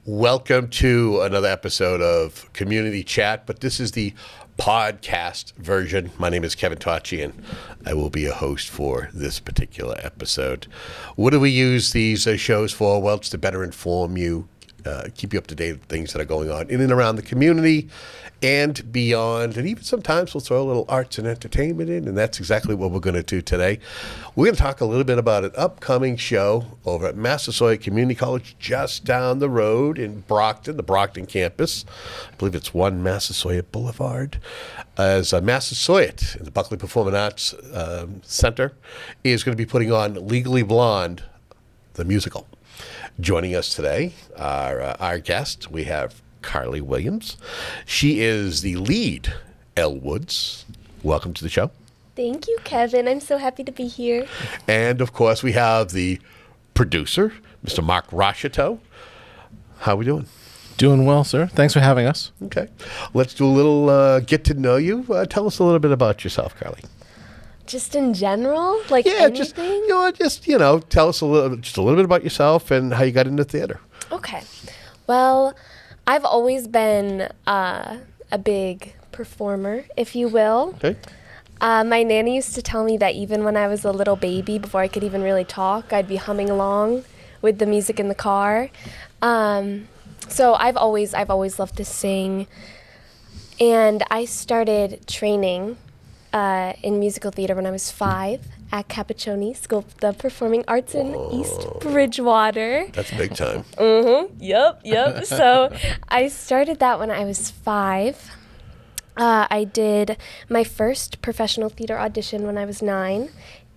Welcome to another episode of Community Chat, but this is the podcast version. My name is Kevin Tocci, and I will be a host for this particular episode. What do we use these shows for? Well, it's to better inform you, keep you up to date with things that are going on in and around the community and beyond. And even sometimes we'll throw a little arts and entertainment in, and that's exactly what we're going to do today. We're going to talk a little bit about an upcoming show over at Massasoit Community College just down the road in Brockton, the Brockton campus. I believe it's 1 Massasoit Boulevard. As Massasoit, the Buckley Performing Arts Center, is going to be putting on Legally Blonde, the musical. Joining us today are our guest. We have Carly Williams. She is the lead, Elle Woods. Welcome to the show. Thank you, Kevin. I'm so happy to be here. And, of course, we have the producer, Mr. Mark Rocheteau. How are we doing? Doing well, sir. Thanks for having us. Okay. Let's do a little get to know you. Tell us a little bit about yourself, Carly. Just in general? Like anything? Just tell us a little bit about yourself and how you got into theater. Okay. Well, I've always been a big performer, if you will. Okay. My nanny used to tell me that even when I was a little baby, before I could even really talk, I'd be humming along with the music in the car. So I've always loved to sing. And I started training in musical theater when I was 5 at Cappuccini School of the Performing Arts in East Bridgewater. That's big time. Mm-hmm. Yep. So I started that when I was 5. I did my first professional theater audition when I was 9,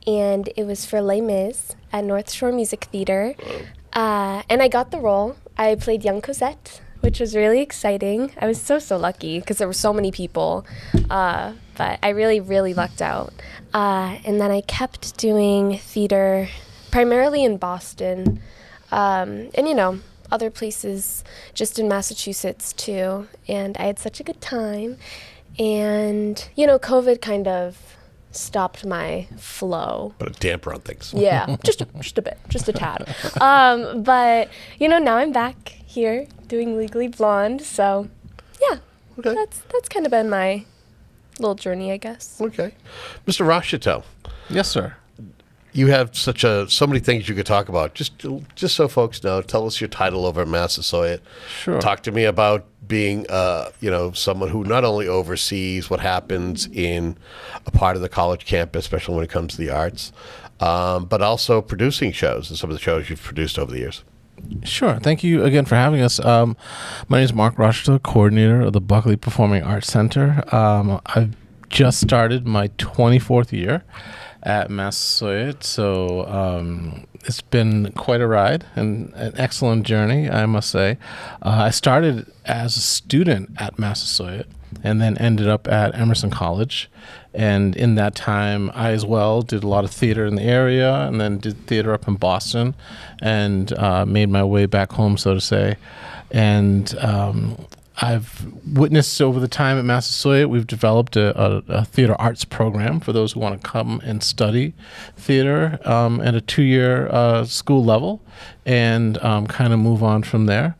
and it was for Les Mis at North Shore Music Theater. And I got the role. I played young Cosette, which was really exciting. I was so lucky because there were so many people, but I really lucked out. And then I kept doing theater primarily in Boston, and other places just in Massachusetts too. And I had such a good time. And, COVID kind of stopped my flow. But a damper on things. Yeah, just a bit, just a tad. But, now I'm back here doing Legally Blonde. So, yeah, okay. That's kind of been my little journey, I guess. Okay. Mr. Rocheteau. Yes, sir. You have so many things you could talk about. Just so folks know, tell us your title over at Massasoit. Sure. Talk to me about being, someone who not only oversees what happens in a part of the college campus, especially when it comes to the arts, but also producing shows and some of the shows you've produced over the years. Sure. Thank you again for having us. My name is Mark Rocheteau, coordinator of the Buckley Performing Arts Center. I've just started my 24th year at Massasoit, so it's been quite a ride and an excellent journey, I must say. I started as a student at Massasoit and then ended up at Emerson College, and in that time I as well did a lot of theater in the area and then did theater up in Boston and made my way back home, so to say. And I've witnessed over the time at Massasoit, we've developed a theater arts program for those who want to come and study theater at a 2-year school level and kind of move on from there.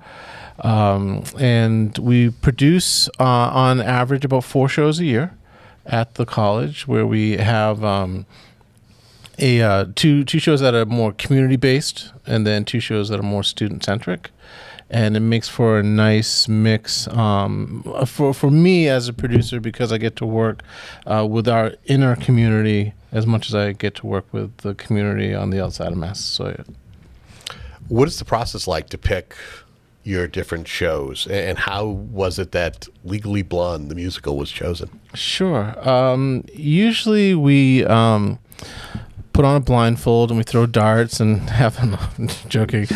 And we produce on average about 4 shows a year at the college, where we have two shows that are more community-based and then 2 shows that are more student-centric. And it makes for a nice mix for me as a producer, because I get to work with our inner community as much as I get to work with the community on the outside of Massasoit. What is the process like to pick your different shows, and how was it that Legally Blonde, the musical, was chosen? Sure. Usually we put on a blindfold and we throw darts and have them. Joking.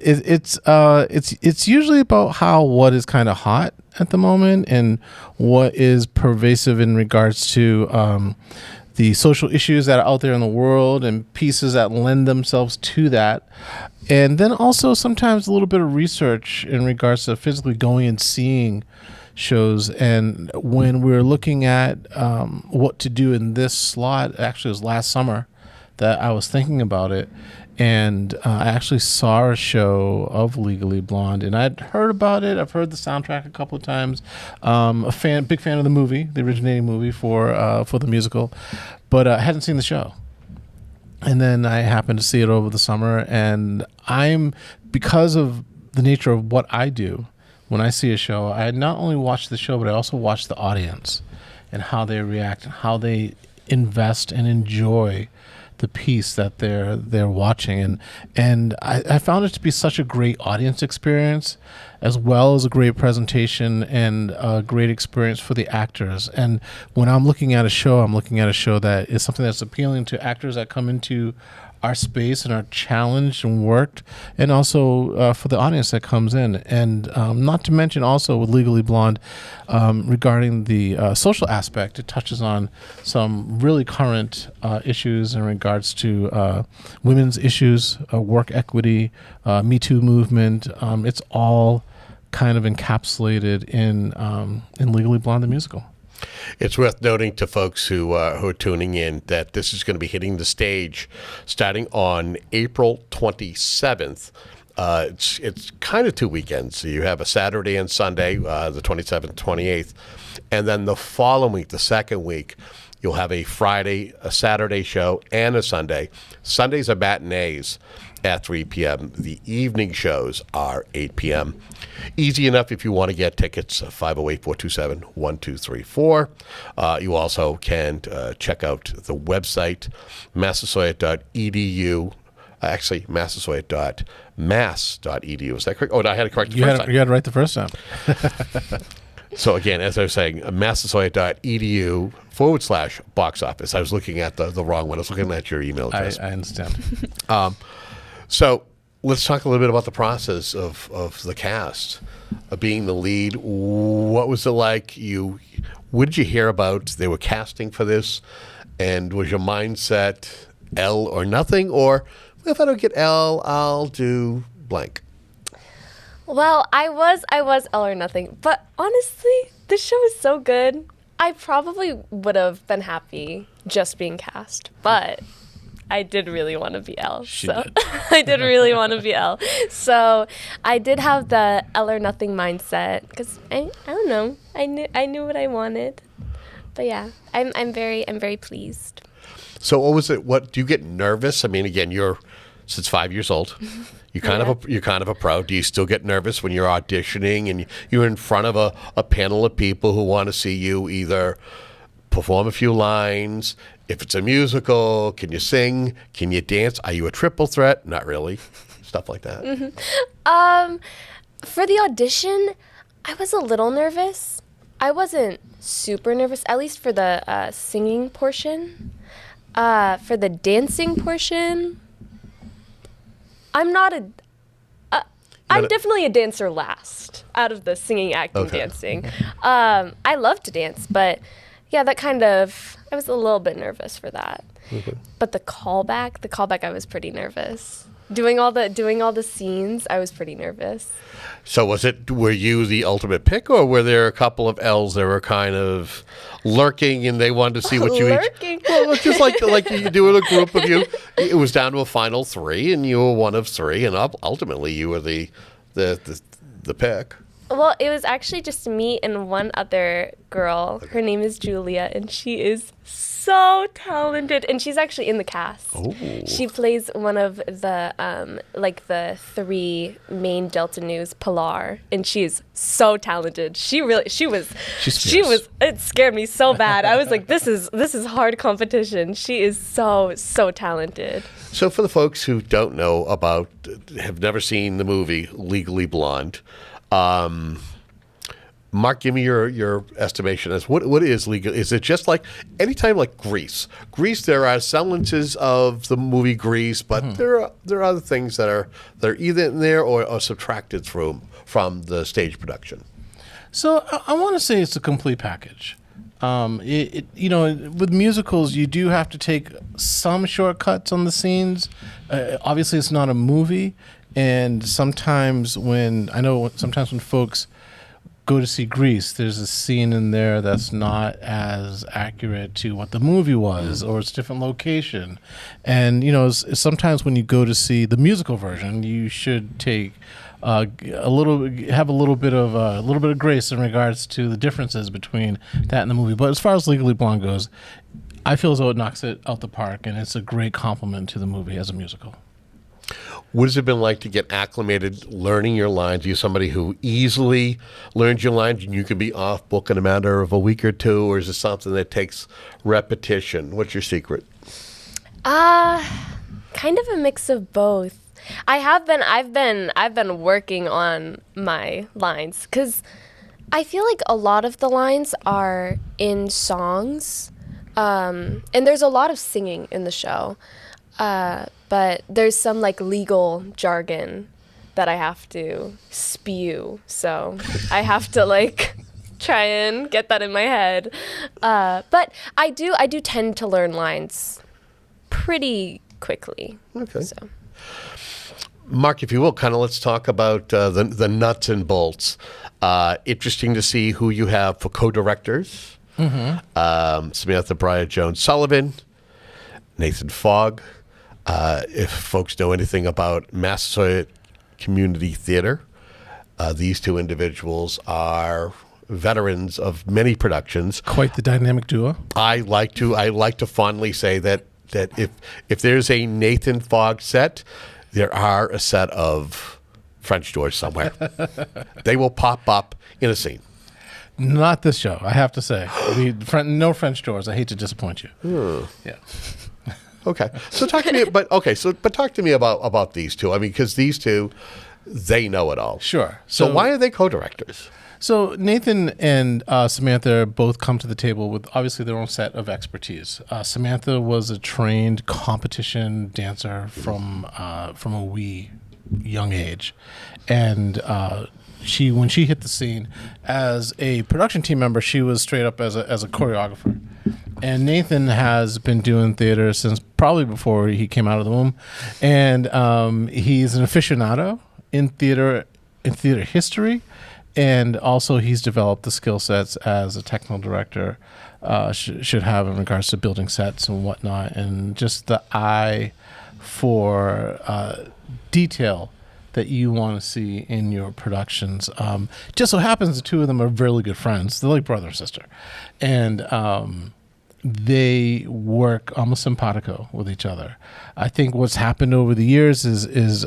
It's usually about what is kind of hot at the moment and what is pervasive in regards to the social issues that are out there in the world and pieces that lend themselves to that. And then also sometimes a little bit of research in regards to physically going and seeing shows. And when we were looking at what to do in this slot, actually it was last summer that I was thinking about it. And I actually saw a show of Legally Blonde, and I'd heard about it. I've heard the soundtrack a couple of times. Big fan of the movie, the originating movie for the musical, but I hadn't seen the show. And then I happened to see it over the summer, and because of the nature of what I do, when I see a show, I not only watch the show, but I also watch the audience and how they react and how they invest and enjoy the piece that they're watching, and I found it to be such a great audience experience, as well as a great presentation and a great experience for the actors. And when I'm looking at a show, that is something that's appealing to actors that come into our space and are challenged and worked, and also for the audience that comes in. And not to mention also with Legally Blonde, regarding the social aspect, it touches on some really current issues in regards to women's issues, work equity, Me Too movement. It's all kind of encapsulated in Legally Blonde the musical. It's worth noting to folks who are tuning in that this is going to be hitting the stage starting on April 27th. It's kind of 2 weekends. So you have a Saturday and Sunday, the 27th, 28th. And then the following week, the second week, you'll have a Friday, a Saturday show, and a Sunday. Sundays are matinees at 3 p.m. The evening shows are 8 p.m. Easy enough if you want to get tickets, 508-427-1234. You also can check out the website, massasoit.edu. Actually, massasoit.mass.edu. Is that correct? Oh, no, I had it correct the first time. You had it right the first time. So again, as I was saying, massasoit.edu/box office. I was looking at the wrong one. I was looking at your email address. I understand. So let's talk a little bit about the process of the cast, of being the lead. What was it like? What did you hear about they were casting for this? And was your mindset Elle or nothing? Or if I don't get Elle, I'll do blank? Well, I was Elle or nothing, but honestly, this show is so good. I probably would have been happy just being cast, but I did really want to be Elle. I did really want to be Elle. So I did have the Elle or nothing mindset because I don't know. I knew what I wanted. But yeah, I'm very pleased. So what was it? What do you get nervous? I mean, again, you're since 5 years old. You're kind of a pro. Do you still get nervous when you're auditioning and you're in front of a panel of people who want to see you either perform a few lines? If it's a musical, can you sing? Can you dance? Are you a triple threat? Not really. Stuff like that. Mm-hmm. For the audition, I was a little nervous. I wasn't super nervous, at least for the singing portion. For the dancing portion, I'm definitely a dancer last out of the singing, acting, dancing. I love to dance, but yeah, I was a little bit nervous for that. Okay. But the callback, I was pretty nervous. Doing all the scenes, I was pretty nervous. So were you the ultimate pick, or were there a couple of L's that were kind of lurking and they wanted to see what you lurking? Well, just like you do in a group of you. It was down to a final three, and you were one of three, and ultimately you were the pick. Well, it was actually just me and one other girl. Her name is Julia, and she is so talented. And she's actually in the cast. Oh. She plays one of the the three main Delta News Pilar, and she is so talented. She was. It scared me so bad. I was like, this is hard competition. She is so talented. So for the folks who don't know have never seen the movie Legally Blonde. Mark, give me your estimation as what is legal. Is it just like anytime like Grease? Grease, there are semblances of the movie Grease, but there are other things that are either in there or subtracted from the stage production. So I want to say it's a complete package. With musicals, you do have to take some shortcuts on the scenes. Obviously, it's not a movie. And sometimes when folks go to see Grease, there's a scene in there that's not as accurate to what the movie was, or it's a different location. And sometimes when you go to see the musical version, you should take have a little bit of grace in regards to the differences between that and the movie. But as far as Legally Blonde goes, I feel as though it knocks it out the park, and it's a great compliment to the movie as a musical. What has it been like to get acclimated learning your lines? Are you somebody who easily learns your lines and you can be off book in a matter of a week or two, or is it something that takes repetition? What's your secret? Kind of a mix of both. I've been working on my lines because I feel like a lot of the lines are in songs, and there's a lot of singing in the show. But there's some like legal jargon that I have to spew. So I have to like try and get that in my head. But I do tend to learn lines pretty quickly. Okay. So. Mark, if you will, kind of let's talk about the nuts and bolts. Interesting to see who you have for co-directors. Samantha Briar Jones Sullivan, Nathan Fogg. If folks know anything about Massasoit Community Theater, these two individuals are veterans of many productions. Quite the dynamic duo. I like to fondly say that if there's a Nathan Fogg set, there are a set of French doors somewhere. They will pop up in a scene. Not this show, I have to say. No French doors. I hate to disappoint you. Yeah. Okay, so talk to me. But talk to me about these two. I mean, because these two, they know it all. Sure. So why are they co-directors? So Nathan and Samantha both come to the table with obviously their own set of expertise. Samantha was a trained competition dancer from a wee young age, and when she hit the scene as a production team member, she was straight up as a choreographer. And Nathan has been doing theater since probably before he came out of the womb, and he's an aficionado in theater history, and also he's developed the skill sets as a technical director should have in regards to building sets and whatnot, and just the eye for detail that you want to see in your productions. Just so happens the two of them are really good friends. They're like brother and sister, and they work almost simpatico with each other. I think what's happened over the years is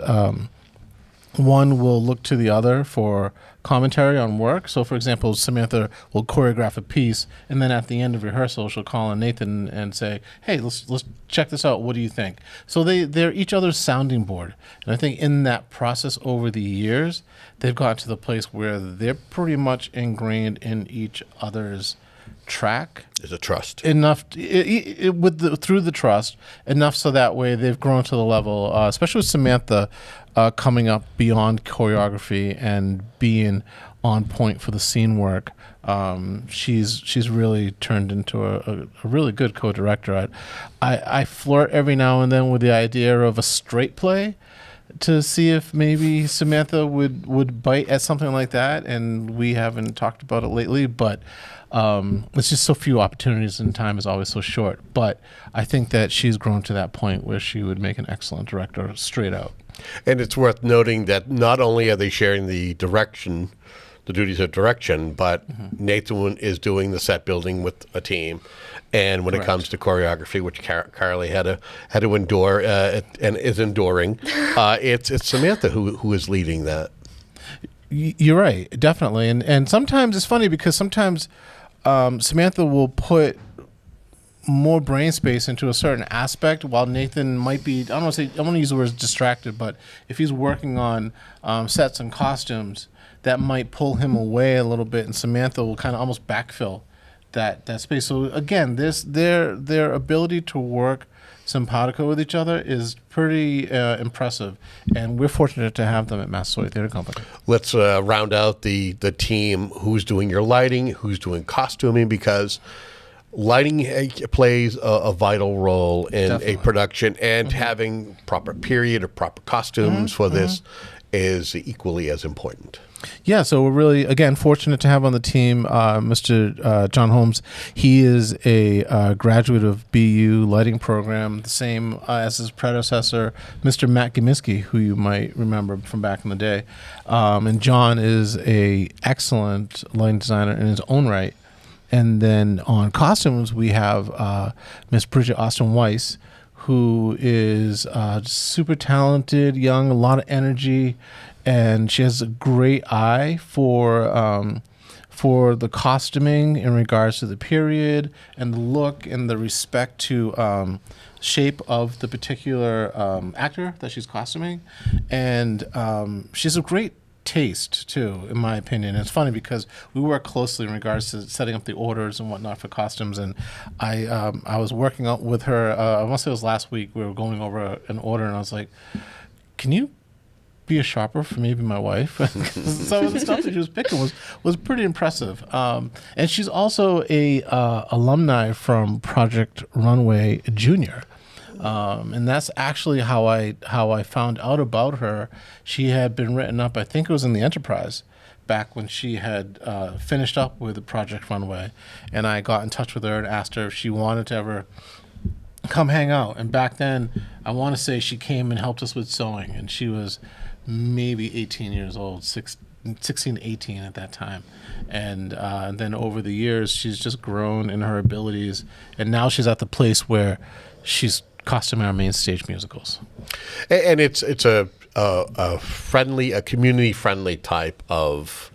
one will look to the other for commentary on work. So, for example, Samantha will choreograph a piece, and then at the end of rehearsal, she'll call on Nathan and say, "Hey, let's check this out. What do you think?" So they're each other's sounding board. And I think in that process over the years, they've gotten to the place where they're pretty much ingrained in each other's track. There's a trust Enough through the trust enough so that way they've grown to the level, especially with Samantha coming up beyond choreography and being on point for the scene work. She's really turned into a really good co-director. I flirt every now and then with the idea of a straight play to see if maybe Samantha would bite at something like that, and we haven't talked about it lately, but it's just so few opportunities and time is always so short. But I think that she's grown to that point where she would make an excellent director straight out. And it's worth noting that not only are they sharing the duties of direction, but Nathan is doing the set building with a team. And when it comes to choreography, which Carly had to endure and is enduring, it's Samantha who is leading that. You're right, definitely. And sometimes it's funny because sometimes Samantha will put more brain space into a certain aspect while Nathan might be, I don't want to use the word distracted, but if he's working on sets and costumes, that might pull him away a little bit, and Samantha will kind of almost backfill that space. So again, their ability to work simpatico with each other is pretty impressive, and we're fortunate to have them at Massasoit Theater Company. Let's round out the team. Who's doing your lighting? Who's doing costuming? Because lighting plays a vital role in a production, and having proper period or proper costumes for this is equally as important. Yeah, so we're really, again, fortunate to have on the team Mr. John Holmes. He is a graduate of BU lighting program, the same as his predecessor, Mr. Matt Gamiski, who you might remember from back in the day. And John is a excellent lighting designer in his own right. And then on costumes, we have Miss Bridget Austin Weiss, who is super talented, young, a lot of energy, and she has a great eye for the costuming in regards to the period and the look and the respect to shape of the particular actor that she's costuming. And she has a great taste too, in my opinion. It's funny because we work closely in regards to setting up the orders and whatnot for costumes, and I was working out with her, I want to say it was last week. We were going over an order, and I was like, can you be a shopper for maybe my wife? Some of the stuff that she was picking was pretty impressive. And she's also a alumni from Project Runway Junior. And that's actually how I found out about her. She had been written up, I think it was in the Enterprise, back when she had finished up with Project Runway. And I got in touch with her and asked her if she wanted to ever come hang out. And back then, I want to say she came and helped us with sewing, and she was maybe 18 years old, 16, 18 at that time. And then over the years, she's just grown in her abilities. And now she's at the place where she's costuming our main stage musicals. And it's a community-friendly type of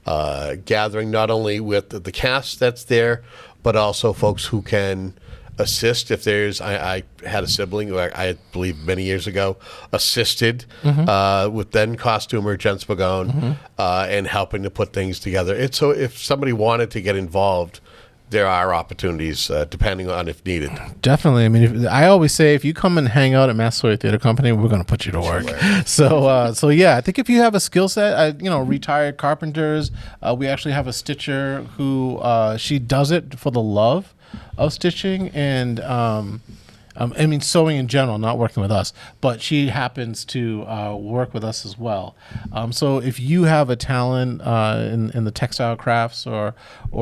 gathering, not only with the cast that's there, but also folks who can assist. If there's, I had a sibling who I believe many years ago assisted with then costumer Jen Spagone and helping to put things together. It's so if somebody wanted to get involved, there are opportunities depending on if needed. Definitely. I mean, I always say if you come and hang out at Massasoit Theater Company, we're going to put you to work. So yeah, I think if you have a skill set, retired carpenters, we actually have a stitcher who she does it for the love of stitching and sewing in general, not working with us, but she happens to work with us as well. So if you have a talent in the textile crafts or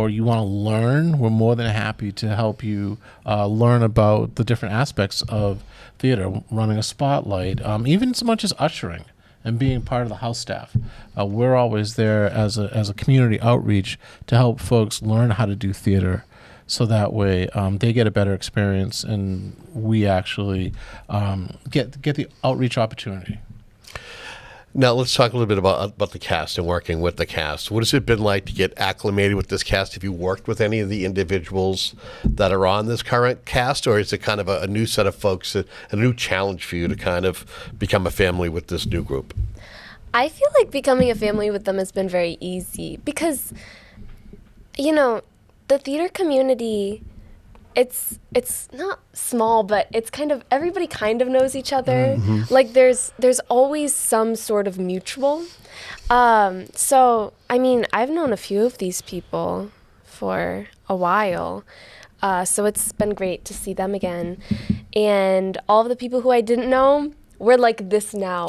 you want to learn, we're more than happy to help you learn about the different aspects of theater, running a spotlight, even so much as ushering and being part of the house staff. We're always there as a community outreach to help folks learn how to do theater, so that way they get a better experience and we actually get the outreach opportunity. Now let's talk a little bit about the cast and working with the cast. What has it been like to get acclimated with this cast? Have you worked with any of the individuals that are on this current cast, or is it kind of a new set of folks, a new challenge for you to kind of become a family with this new group? I feel like becoming a family with them has been very easy because, the theater community, it's not small, but it's kind of, everybody kind of knows each other. Like there's always some sort of mutual. So, I've known a few of these people for a while. So it's been great to see them again. And all of the people who I didn't know, we're like this now.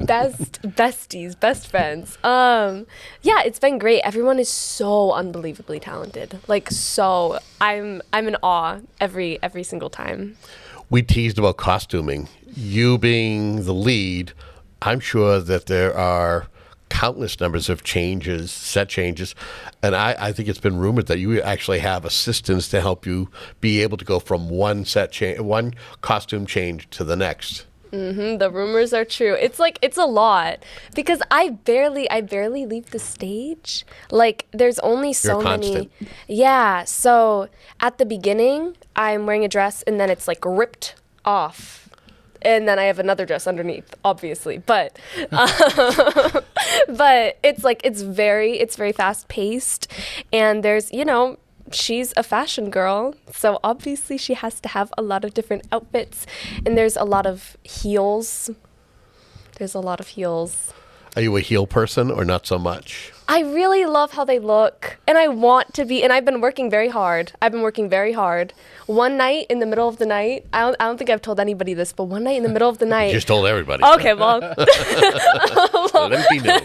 Besties, best friends. Yeah, it's been great. Everyone is so unbelievably talented. Like, so I'm in awe every single time. We teased about costuming. You being the lead, I'm sure that there are countless numbers of changes, set changes, and I think it's been rumored that you actually have assistants to help you be able to go from one costume change to the next. The rumors are true. It's a lot because I barely leave the stage. Like there's only so many. Yeah. So at the beginning, I'm wearing a dress and then it's like ripped off, and then I have another dress underneath, obviously. But but it's very fast paced, and there's she's a fashion girl, so obviously she has to have a lot of different outfits, and there's a lot of heels. Are you a heel person or not so much? I really love how they look, and I want to be, and I've been working very hard. One night in the middle of the night, I don't think I've told anybody this, but one night in the middle of the night. You just told everybody. Okay, well. Let it be known.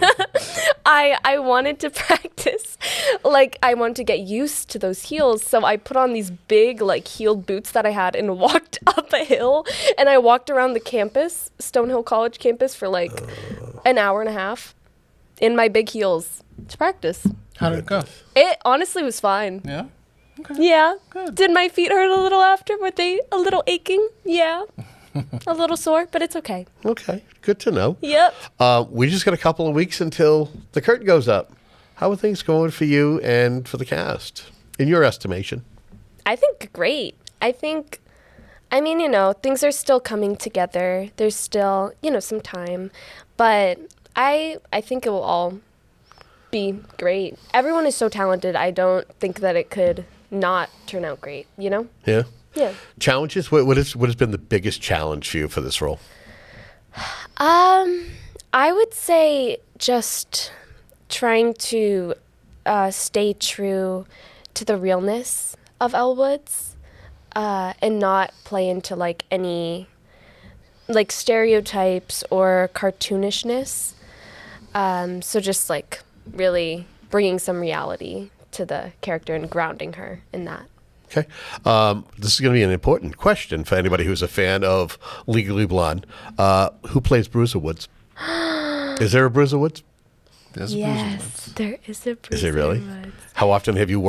I wanted to practice, like I wanted to get used to those heels, so I put on these big like heeled boots that I had and walked up a hill, and I walked around the campus, Stonehill College campus, for like an hour and a half in my big heels to practice. How did it go? It honestly was fine. Yeah. Okay. Yeah. Good. Did my feet hurt a little after? Were they a little aching? Yeah. A little sore, but it's okay. Okay, good to know. Yep. We just got a couple of weeks until the curtain goes up. How are things going for you and for the cast, in your estimation? I think great. I mean, you know, things are still coming together. There's still, you know, some time. But I think it will all be great. Everyone is so talented. I don't think that it could not turn out great, you know? Yeah. Yeah. Challenges? What has been the biggest challenge for you for this role? I would say just trying to stay true to the realness of Elle Woods and not play into like any like stereotypes or cartoonishness. So just like really bringing some reality to the character and grounding her in that. Okay. This is going to be an important question for anybody who's a fan of Legally Blonde. Who plays Bruiser Woods? Is there a Bruiser Woods? There's a Yes, Bruiser Woods. there is a Bruiser Is it really? Woods. How often have you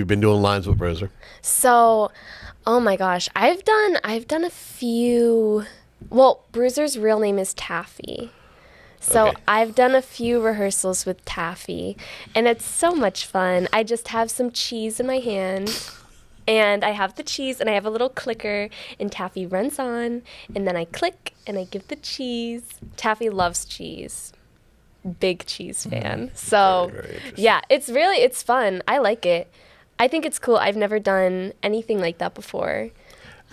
been doing lines with Bruiser? So, oh my gosh, I've done a few. Well, Bruiser's real name is Taffy. So Okay. I've done a few rehearsals with Taffy, and it's so much fun. I just have some cheese in my hand, and I have the cheese, and I have a little clicker, and Taffy runs on, and then I click, and I give the cheese. Taffy loves cheese. Big cheese fan. So, Very, very interesting. yeah, it's fun. I like it. I think it's cool. I've never done anything like that before.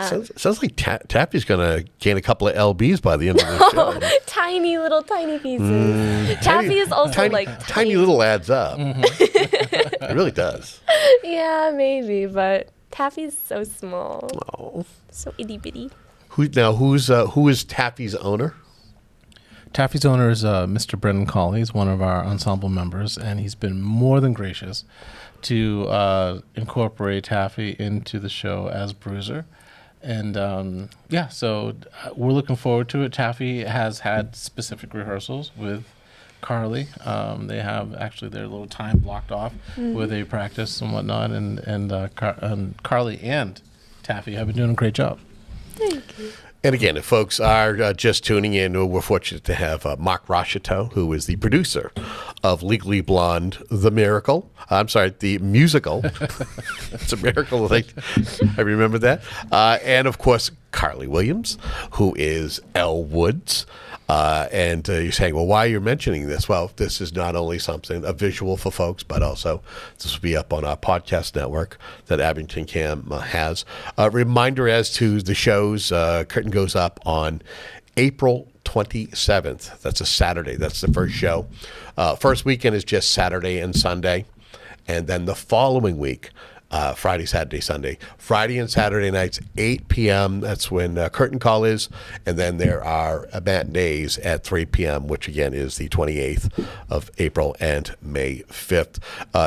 Sounds like Taffy's going to gain a couple of LBs by the end of the show. Tiny pieces. Taffy is also tiny, like tiny little adds up. It really does. Yeah, maybe, but Taffy's so small, Oh. so itty bitty. Who is Taffy's owner? Taffy's owner is Mr. Brendan Cawley. He's one of our ensemble members, and he's been more than gracious to incorporate Taffy into the show as Bruiser. And so we're looking forward to it. Taffy has had specific rehearsals with Carly. They have actually their little time blocked off where they practice and whatnot. And Carly and Taffy have been doing a great job. Thank you. And again, if folks are just tuning in, we're fortunate to have Mark Rocheteau, who is the producer of Legally Blonde, The musical. It's a miracle. I remember that. And, of course, Carly Williams, who is Elle Woods. And you're saying, well, why are you mentioning this? Well, this is not only a visual for folks, but also this will be up on our podcast network that Abington Cam has. A reminder as to the shows, curtain goes up on April 27th. That's a Saturday. That's the first show. First weekend is just Saturday and Sunday. And then the following week, Friday, Saturday, Sunday. Friday and Saturday nights, 8 p.m. That's when curtain call is. And then there are matinees at 3 p.m., which again is the 28th of April and May 5th.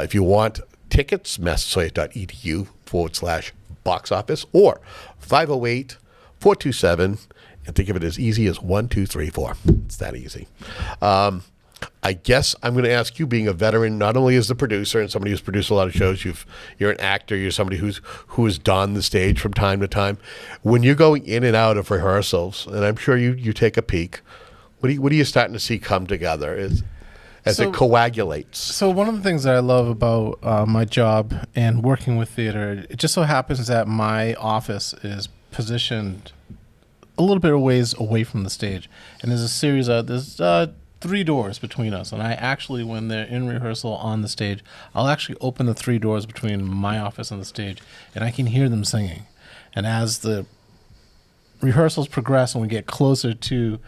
If you want tickets, massasoit.edu/box office or 508-427, and think of it as easy as 1, 2, 3, 4. It's that easy. I guess I'm going to ask you, being a veteran, not only as the producer and somebody who's produced a lot of shows, you're an actor, you're somebody who has donned the stage from time to time. When you're going in and out of rehearsals, and I'm sure you take a peek, what are you starting to see come together as it coagulates? So one of the things that I love about my job and working with theater, it just so happens that my office is positioned a little bit of ways away from the stage, and there's a series of 3 doors between us, and I actually, when they're in rehearsal on the stage, I'll actually open the 3 doors between my office and the stage, and I can hear them singing. And as the rehearsals progress and we get closer to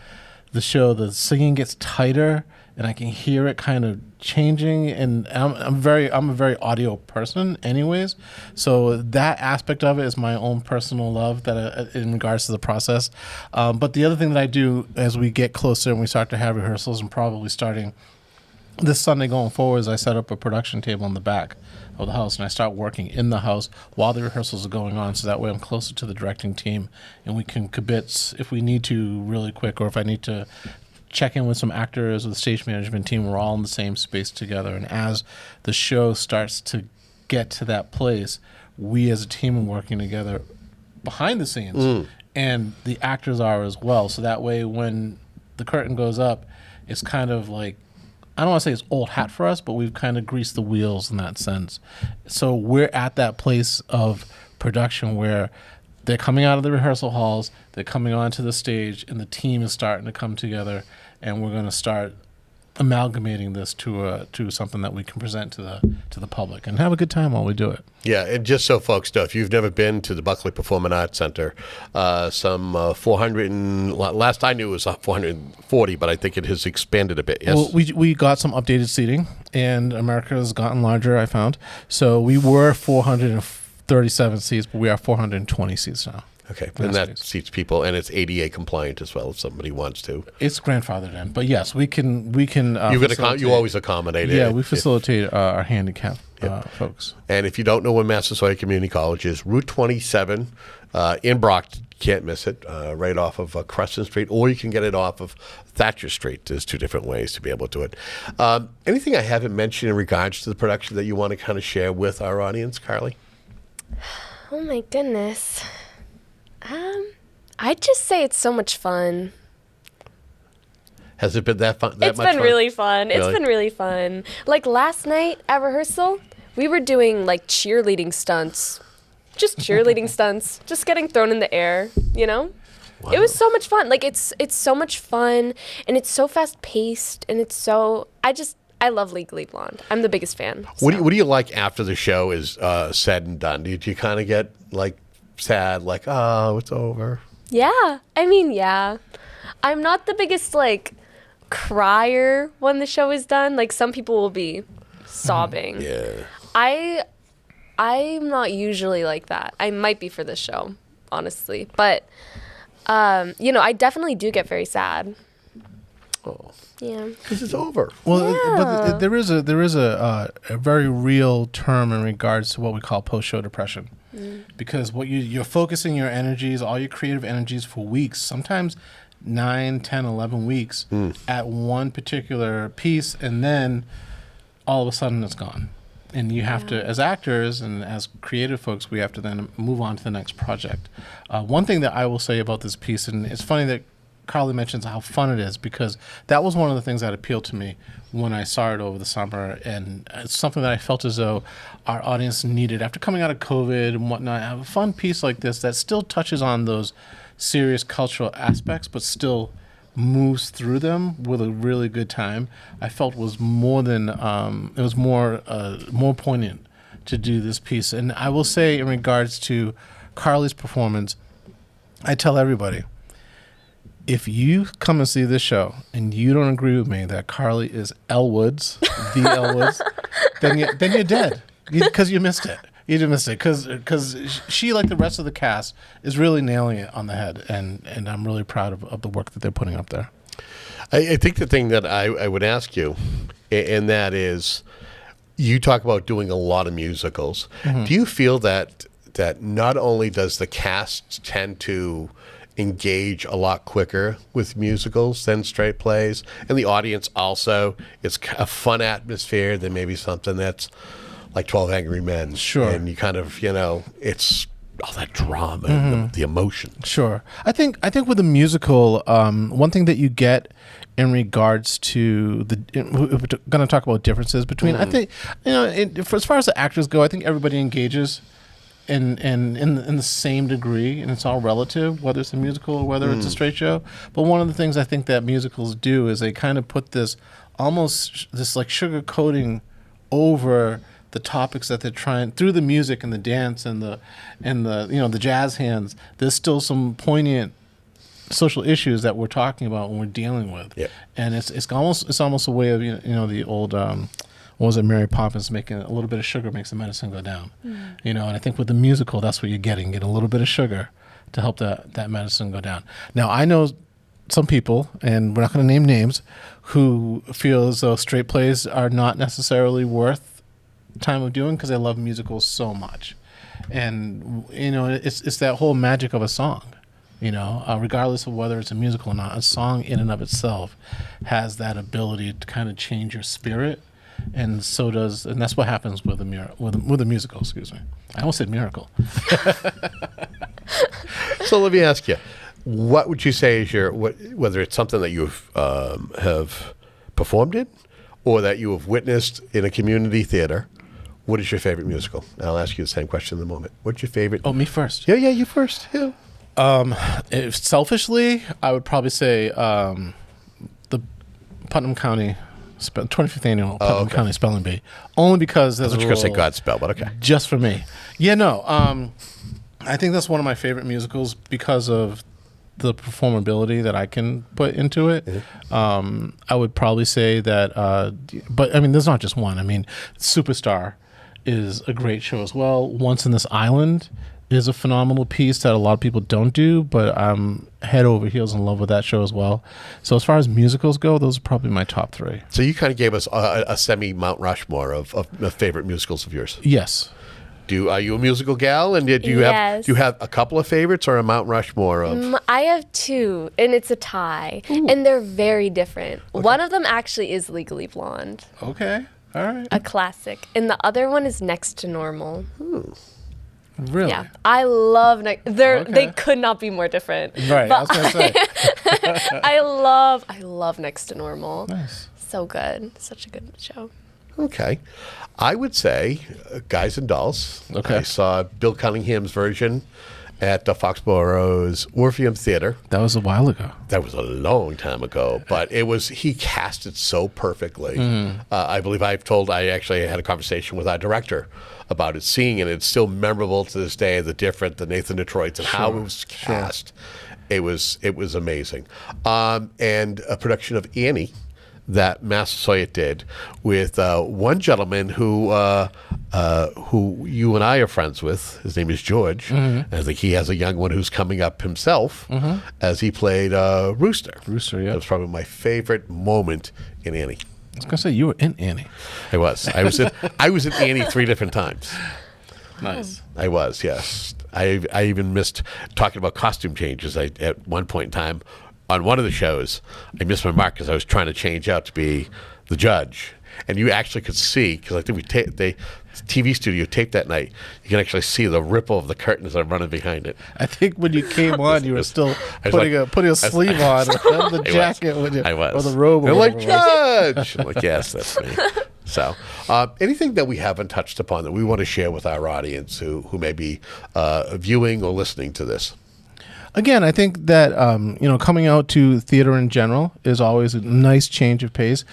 the show, the singing gets tighter, and I can hear it kind of changing. And I'm a very audio person, anyways. So that aspect of it is my own personal love that in regards to the process. But the other thing that I do as we get closer and we start to have rehearsals, and probably starting this Sunday going forward is I set up a production table in the back of the house, and I start working in the house while the rehearsals are going on, so that way I'm closer to the directing team, and we can kibitz if we need to really quick, or if I need to check in with some actors or the stage management team. We're all in the same space together, and as the show starts to get to that place, we as a team are working together behind the scenes, and the actors are as well, so that way when the curtain goes up, it's kind of like, I don't want to say it's old hat for us, but we've kind of greased the wheels in that sense. So we're at that place of production where they're coming out of the rehearsal halls, they're coming onto the stage, and the team is starting to come together, and we're going to start amalgamating this to something that we can present to the public and have a good time while we do it. Yeah, and just so folks know, if you've never been to the Buckley Performing Arts Center, some 400 and last I knew it was 440, but I think it has expanded a bit. Yes. Well, we got some updated seating, and America has gotten larger, I found. So we were 437 seats, but we are 420 seats now. Okay, and that seats people, and it's ADA compliant as well if somebody wants to. It's grandfathered in, but yes, we can. You always accommodate it. Yeah, we facilitate our handicap folks. And if you don't know where Massasoit Community College is, Route 27 in Brockton, can't miss it, right off of Crescent Street, or you can get it off of Thatcher Street. There's two different ways to be able to do it. Anything I haven't mentioned in regards to the production that you want to kind of share with our audience, Carly? Oh my goodness. I'd just say it's so much fun. Has it been that fun? It's been really fun. It's been really fun. Like last night at rehearsal, we were doing like cheerleading stunts. Just cheerleading stunts. Just getting thrown in the air, you know? Wow. It was so much fun. Like it's so much fun, and it's so fast paced, and it's so I love Legally Blonde. I'm the biggest fan. So. What do you like after the show is said and done? Do you kind of get like sad, like, oh, it's over? Yeah. I mean, yeah. I'm not the biggest like crier when the show is done. Like some people will be sobbing. Yeah. I'm not usually like that. I might be for this show, honestly. But I definitely do get very sad. Oh. Yeah. Because it's over. Well, yeah. but there is a very real term in regards to what we call post-show depression. Because what you're focusing your energies, all your creative energies for weeks, sometimes 9, 10, 11 weeks at one particular piece, and then all of a sudden it's gone. And you have to, as actors and as creative folks, we have to then move on to the next project. One thing that I will say about this piece, and it's funny that Carly mentions how fun it is, because that was one of the things that appealed to me when I saw it over the summer, and it's something that I felt as though our audience needed after coming out of COVID and whatnot. Have a fun piece like this that still touches on those serious cultural aspects, but still moves through them with a really good time. I felt was more than it was more poignant to do this piece. And I will say, in regards to Carly's performance, I tell everybody, if you come and see this show and you don't agree with me that Carly is Elle Woods, the Elle Woods, then you're dead, because you missed it. You just missed it because she, like the rest of the cast, is really nailing it on the head, and I'm really proud of the work that they're putting up there. I think the thing that I would ask you, and that is, you talk about doing a lot of musicals. Mm-hmm. Do you feel that not only does the cast tend to engage a lot quicker with musicals than straight plays, and the audience also, it's a fun atmosphere than maybe something that's like 12 Angry Men. Sure. And you kind of, it's all that drama and the emotion. Sure. I think with a musical, one thing that you get in regards to we're going to talk about differences between, I think, as far as the actors go, I think everybody engages in the same degree, and it's all relative, whether it's a musical or whether it's a straight show. But one of the things I think that musicals do is they kind of put this like sugar coating over the topics that they're trying, through the music and the dance and the the jazz hands. There's still some poignant social issues that we're talking about when we're dealing with. Yep. And it's almost a way of the old what was it, Mary Poppins, making a little bit of sugar makes the medicine go down. And I think with the musical, that's what you're getting. Get a little bit of sugar to help that medicine go down. Now, I know some people, and we're not going to name names, who feel as though straight plays are not necessarily worth time of doing because they love musicals so much. And, it's that whole magic of a song, regardless of whether it's a musical or not. A song in and of itself has that ability to kind of change your spirit. And that's what happens with a musical, excuse me. I almost said miracle. So let me ask you, what would you say is whether it's something that you have performed in or that you have witnessed in a community theater, what is your favorite musical? And I'll ask you the same question in a moment. What's your favorite? Oh, me first. Yeah, you first. Yeah. Selfishly, I would probably say the Putnam County 25th annual Putnam County Spelling Bee, only because there's I was going to say Godspell, but okay. Just for me. Yeah, no. I think that's one of my favorite musicals because of the performability that I can put into it. Mm-hmm. I would probably say that, but I mean, there's not just one. I mean, Superstar is a great show as well. Once in This Island is a phenomenal piece that a lot of people don't do, but I'm head over heels in love with that show as well. So as far as musicals go, those are probably my top three. So you kind of gave us a semi Mount Rushmore of favorite musicals of yours. Yes. Are you a musical gal, and do you have a couple of favorites or a Mount Rushmore of? I have two, and it's a tie, and they're very different. Okay. One of them actually is Legally Blonde. Okay, all right. A classic, and the other one is Next to Normal. Really? Yeah, I love They could not be more different. Right, I was gonna say. I love Next to Normal. Nice. So good. Such a good show. Okay. I would say Guys and Dolls. Okay. I saw Bill Cunningham's version at the Foxborough's Orpheum Theater. That was a while ago. That was a long time ago, but he cast it so perfectly. I believe I actually had a conversation with our director about it, seeing it. It's still memorable to this day, the Nathan Detroits and how it was cast. It was amazing. And a production of Annie that Massasoit did with one gentleman who you and I are friends with. His name is George. Mm-hmm. I think he has a young one who's coming up himself as he played Rooster. Rooster, yeah. That was probably my favorite moment in Annie. I was going to say, you were in Annie. I was. I was in Annie 3 different times. Nice. I was, yes. I even missed talking about costume changes. At one point in time, on one of the shows, I missed my mark because I was trying to change out to be the judge. And you actually could see, because I think the TV studio taped that night, you can actually see the ripple of the curtains that are running behind it. I think when you came on, you were still putting a sleeve on, the jacket, I was. Or the robe. They're like, Judge! I'm like, yes, that's me. So, anything that we haven't touched upon that we want to share with our audience who may be viewing or listening to this? Again, I think that coming out to theater in general is always a nice change of pace.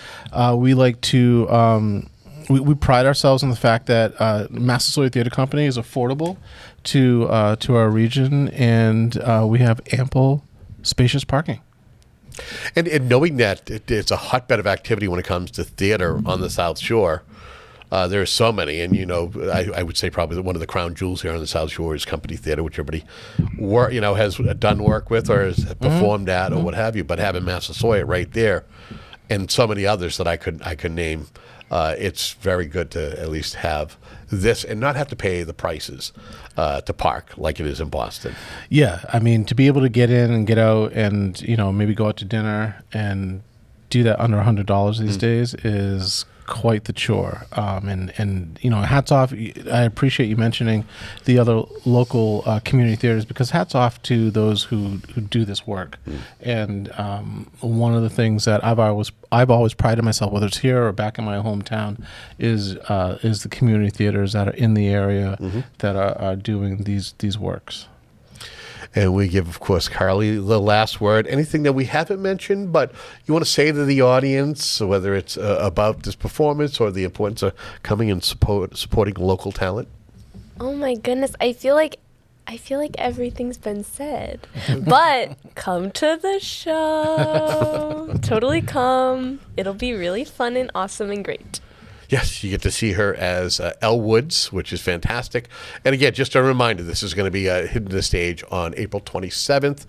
We like to we pride ourselves on the fact that Massasoit Theater Company is affordable to our region, and we have ample, spacious parking. And knowing that it's a hotbed of activity when it comes to theater on the South Shore. There are so many, and I would say probably one of the crown jewels here on the South Shore is Company Theater, which everybody has done work with or has performed at or what have you. But having Massasoit right there, and so many others that I could name, it's very good to at least have this and not have to pay the prices to park like it is in Boston. Yeah, I mean, to be able to get in and get out, and maybe go out to dinner and do that under $100 these days is quite the chore. And hats off. I appreciate you mentioning the other local community theaters, because hats off to those who do this work. And one of the things that I've always prided myself, whether it's here or back in my hometown, is the community theaters that are in the area that are doing these works. And we give, of course, Carly the last word. Anything that we haven't mentioned, but you want to say to the audience, whether it's about this performance or the importance of coming and supporting local talent? Oh my goodness, I feel like everything's been said. But come to the show. Totally come. It'll be really fun and awesome and great. Yes, you get to see her as Elle Woods, which is fantastic. And again, just a reminder, this is going to be hidden the stage on April 27th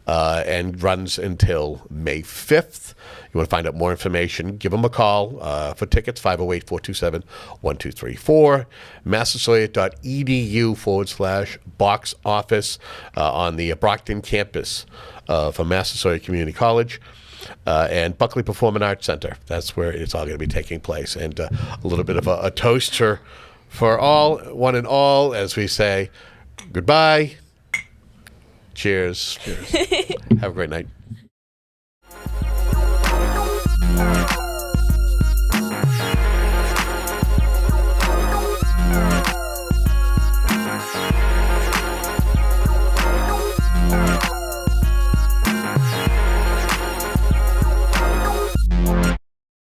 and runs until May 5th. You want to find out more information, give them a call for tickets, 508-427-1234, massasoit.edu/box office on the Brockton campus for Massasoit Community College. And Buckley Performing Arts Center. That's where it's all going to be taking place. And a little bit of a toast for all, one and all, as we say goodbye. Cheers. Cheers. Have a great night.